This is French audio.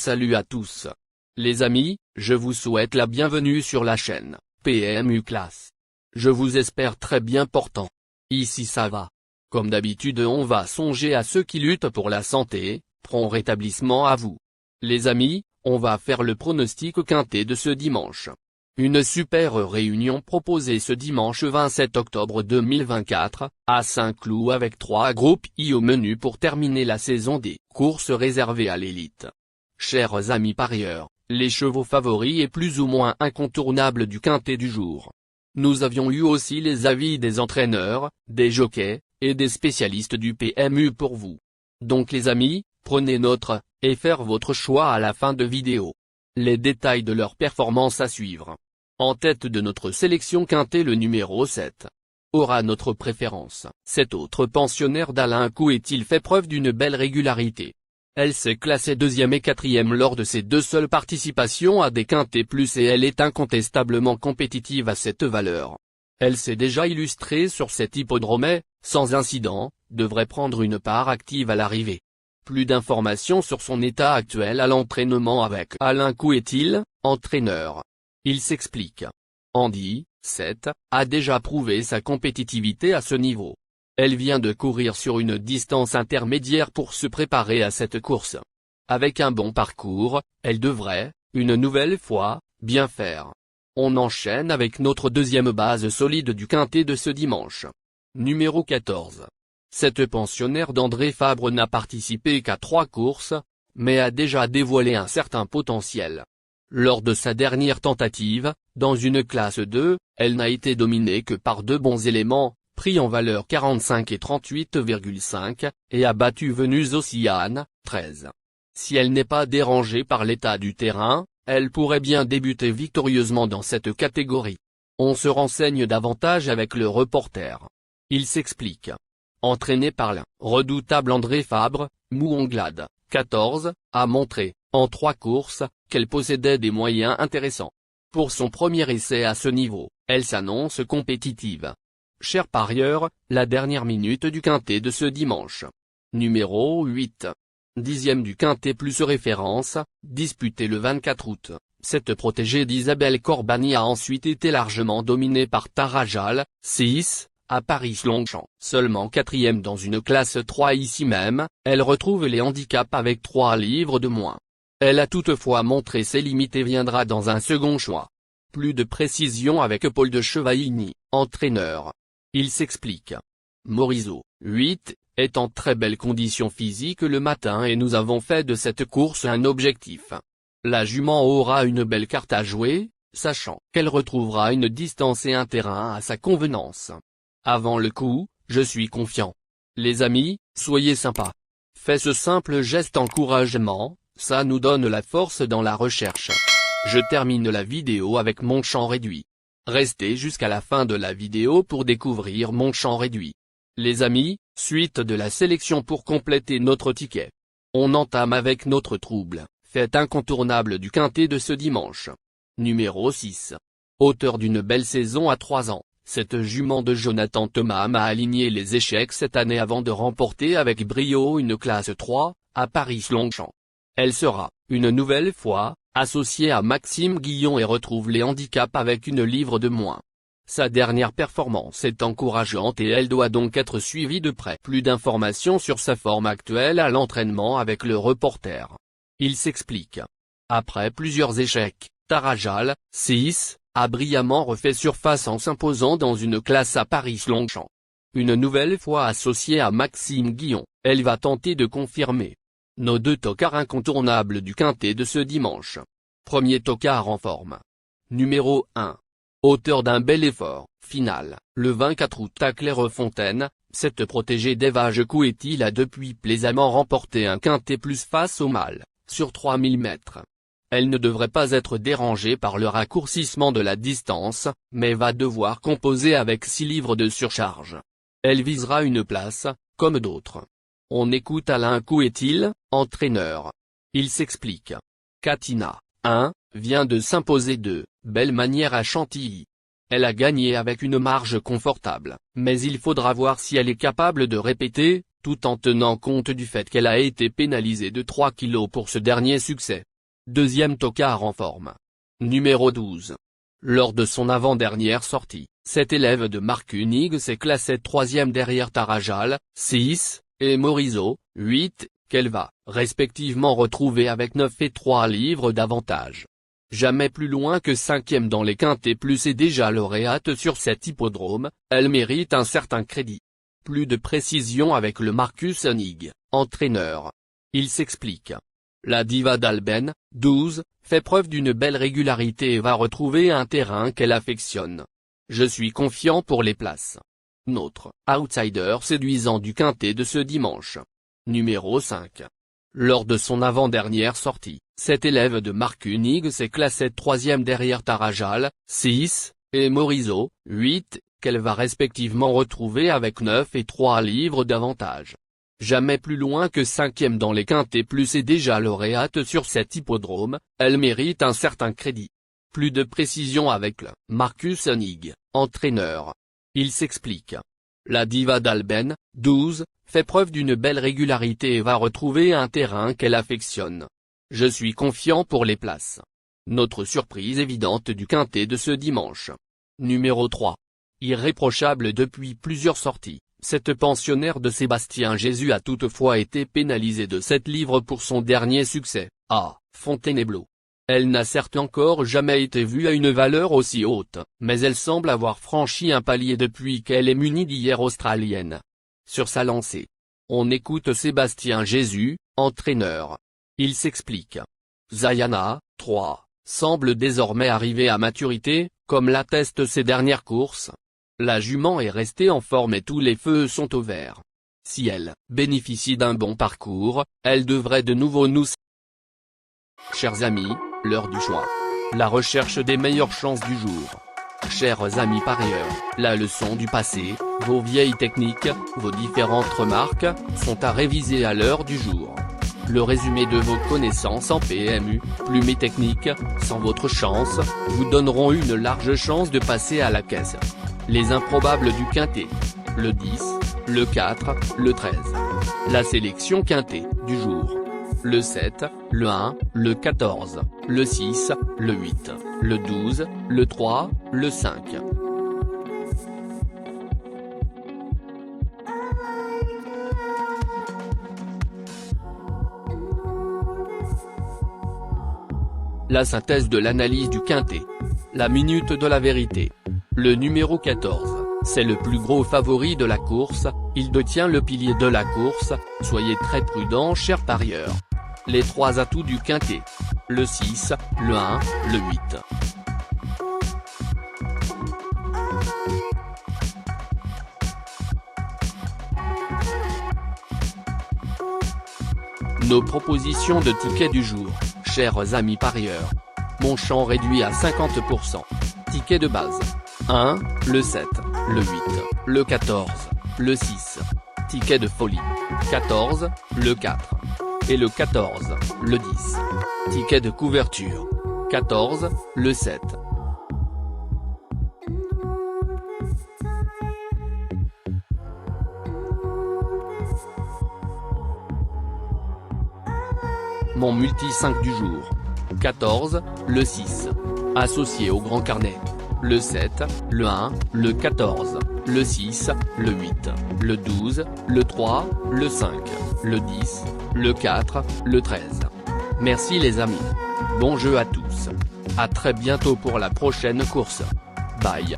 Salut à tous. Les amis, je vous souhaite la bienvenue sur la chaîne PMU Classe. Je vous espère très bien portant. Ici ça va. Comme d'habitude on va songer à ceux qui luttent pour la santé, prompt rétablissement à vous. Les amis, on va faire le pronostic quintet de ce dimanche. Une super réunion proposée ce dimanche 27 octobre 2024, à Saint-Cloud avec 3 groupes I au menu pour terminer la saison des courses réservées à l'élite. Chers amis parieurs, les chevaux favoris et plus ou moins incontournables du quintet du jour. Nous avions eu aussi les avis des entraîneurs, des jockeys, et des spécialistes du PMU pour vous. Donc les amis, prenez note, et faire votre choix à la fin de vidéo. Les détails de leur performance à suivre. En tête de notre sélection quintet le numéro 7. Aura notre préférence. Cet autre pensionnaire d'Alain Couet-il fait preuve d'une belle régularité. Elle s'est classée 2e et 4e lors de ses 2 seules participations à des quintets plus et elle est incontestablement compétitive à cette valeur. Elle s'est déjà illustrée sur cet hippodrome et, sans incident, devrait prendre une part active à l'arrivée. Plus d'informations sur son état actuel à l'entraînement avec Alain Couet-il, entraîneur. Il s'explique. Andy, 7, a déjà prouvé sa compétitivité à ce niveau. Elle vient de courir sur une distance intermédiaire pour se préparer à cette course. Avec un bon parcours, elle devrait, une nouvelle fois, bien faire. On enchaîne avec notre deuxième base solide du quintet de ce dimanche. Numéro 14. Cette pensionnaire d'André Fabre n'a participé qu'à 3 courses, mais a déjà dévoilé un certain potentiel. Lors de sa dernière tentative, dans une classe 2, elle n'a été dominée que par 2 bons éléments, pris en valeur 45 et 38,5, et a battu Venus Oceane, 13. Si elle n'est pas dérangée par l'état du terrain, elle pourrait bien débuter victorieusement dans cette catégorie. On se renseigne davantage avec le reporter. Il s'explique. Entraîné par le redoutable André Fabre, Mouanglade, 14, a montré, en 3 courses, qu'elle possédait des moyens intéressants. Pour son premier essai à ce niveau, elle s'annonce compétitive. Chers parieurs, la dernière minute du quintet de ce dimanche. Numéro 8. 10e du quintet plus référence, disputé le 24 août. Cette protégée d'Isabelle Corbani a ensuite été largement dominée par Tarajal, 6, à Paris-Longchamp. Seulement 4e dans une classe 3 ici même, elle retrouve les handicaps avec 3 livres de moins. Elle a toutefois montré ses limites et viendra dans un second choix. Plus de précision avec Paul de Chevaligny, entraîneur. Il s'explique. Morisot, 8, est en très belle condition physique le matin et nous avons fait de cette course un objectif. La jument aura une belle carte à jouer, sachant qu'elle retrouvera une distance et un terrain à sa convenance. Avant le coup, je suis confiant. Les amis, soyez sympas. Faites ce simple geste encouragement, ça nous donne la force dans la recherche. Je termine la vidéo avec mon champ réduit. Restez jusqu'à la fin de la vidéo pour découvrir mon champ réduit. Les amis, suite de la sélection pour compléter notre ticket. On entame avec notre trouble, fête incontournable du quintet de ce dimanche. Numéro 6. Auteur d'une belle saison à 3 ans, cette jument de Jonathan Thomas a aligné les échecs cette année avant de remporter avec brio une classe 3, à Paris-Longchamp. Elle sera, une nouvelle fois, associée à Maxime Guillon et retrouve les handicaps avec une livre de moins. Sa dernière performance est encourageante et elle doit donc être suivie de près. Plus d'informations sur sa forme actuelle à l'entraînement avec le reporter. Il s'explique. Après plusieurs échecs, Tarajal, 6, a brillamment refait surface en s'imposant dans une classe à Paris-Longchamp. Une nouvelle fois associée à Maxime Guillon, elle va tenter de confirmer. Nos 2 tocards incontournables du quintet de ce dimanche. Premier tocard en forme. Numéro 1. Auteur d'un bel effort, final, le 24 août à Clairefontaine, cette protégée d'Evage Couet-il a depuis plaisamment remporté un quintet plus face au mâle, sur 3000 mètres. Elle ne devrait pas être dérangée par le raccourcissement de la distance, mais va devoir composer avec 6 livres de surcharge. Elle visera une place, comme d'autres. On écoute Alain Couet-il, entraîneur. Il s'explique. Katina, 1, vient de s'imposer de belle manière à Chantilly. Elle a gagné avec une marge confortable, mais il faudra voir si elle est capable de répéter, tout en tenant compte du fait qu'elle a été pénalisée de 3 kilos pour ce dernier succès. deuxième tocard en forme. Numéro 12. Lors de son avant-dernière sortie, cet élève de marque Unig s'est classé troisième derrière Tarajal, 6, et Morisot, 8, qu'elle va, respectivement retrouver avec 9 et 3 livres d'avantage. Jamais plus loin que cinquième dans les quintés plus et déjà lauréate sur cet hippodrome, elle mérite un certain crédit. Plus de précision avec le Marcus Unig, entraîneur. Il s'explique. La diva d'Alben, 12, fait preuve d'une belle régularité et va retrouver un terrain qu'elle affectionne. Je suis confiant pour les places. Notre outsider séduisant du quintet de ce dimanche. Numéro 5. Lors de son avant-dernière sortie, cet élève de marque Unig s'est classé troisième derrière Tarajal, 6, et Morisot, 8, qu'elle va respectivement retrouver avec 9 et 3 livres d'avantage. Jamais plus loin que cinquième dans les quintés plus et déjà lauréate sur cet hippodrome, elle mérite un certain crédit. Plus de précision avec le Marcus Unig, entraîneur. Il s'explique. La diva d'Alben, 12, fait preuve d'une belle régularité et va retrouver un terrain qu'elle affectionne. Je suis confiant pour les places. Notre surprise évidente du quintet de ce dimanche. Numéro 3. Irréprochable depuis plusieurs sorties, cette pensionnaire de Sébastien Jésus a toutefois été pénalisée de 7 livres pour son dernier succès, à Fontainebleau. Elle n'a certes encore jamais été vue à une valeur aussi haute, mais elle semble avoir franchi un palier depuis qu'elle est munie d'hier australienne. Sur sa lancée, on écoute Sébastien Jésus, entraîneur. Il s'explique. Zayana, 3, semble désormais arriver à maturité, comme l'attestent ses dernières courses. La jument est restée en forme et tous les feux sont au vert. Si elle bénéficie d'un bon parcours, elle devrait de nouveau nous... Chers amis, l'heure du choix. La recherche des meilleures chances du jour. Chers amis parieurs, la leçon du passé, vos vieilles techniques, vos différentes remarques, sont à réviser à l'heure du jour. Le résumé de vos connaissances en PMU, plumes et techniques, sans votre chance, vous donneront une large chance de passer à la caisse. Les improbables du quintet. Le 10, le 4, le 13. La sélection quintet, du jour. Le 7, le 1, le 14, le 6, le 8, le 12, le 3, le 5. La synthèse de l'analyse du quintet. La minute de la vérité. Le numéro 14, c'est le plus gros favori de la course, il détient le pilier de la course, soyez très prudents chers parieurs. Les 3 atouts du quintet. Le 6, le 1, le 8. Nos propositions de tickets du jour, chers amis parieurs. Mon champ réduit à 50%. Ticket de base. 1, le 7, le 8, le 14, le 6. Ticket de folie. 14, le 4. Et le 14, le 10. Ticket de couverture. 14, le 7. Mon multi 5 du jour. 14, le 6. Associé au grand carnet. Le 7, le 1, le 14, le 6, le 8, le 12, le 3, le 5, le 10, le 4, le 13. Merci les amis. Bon jeu à tous. À très bientôt pour la prochaine course. Bye.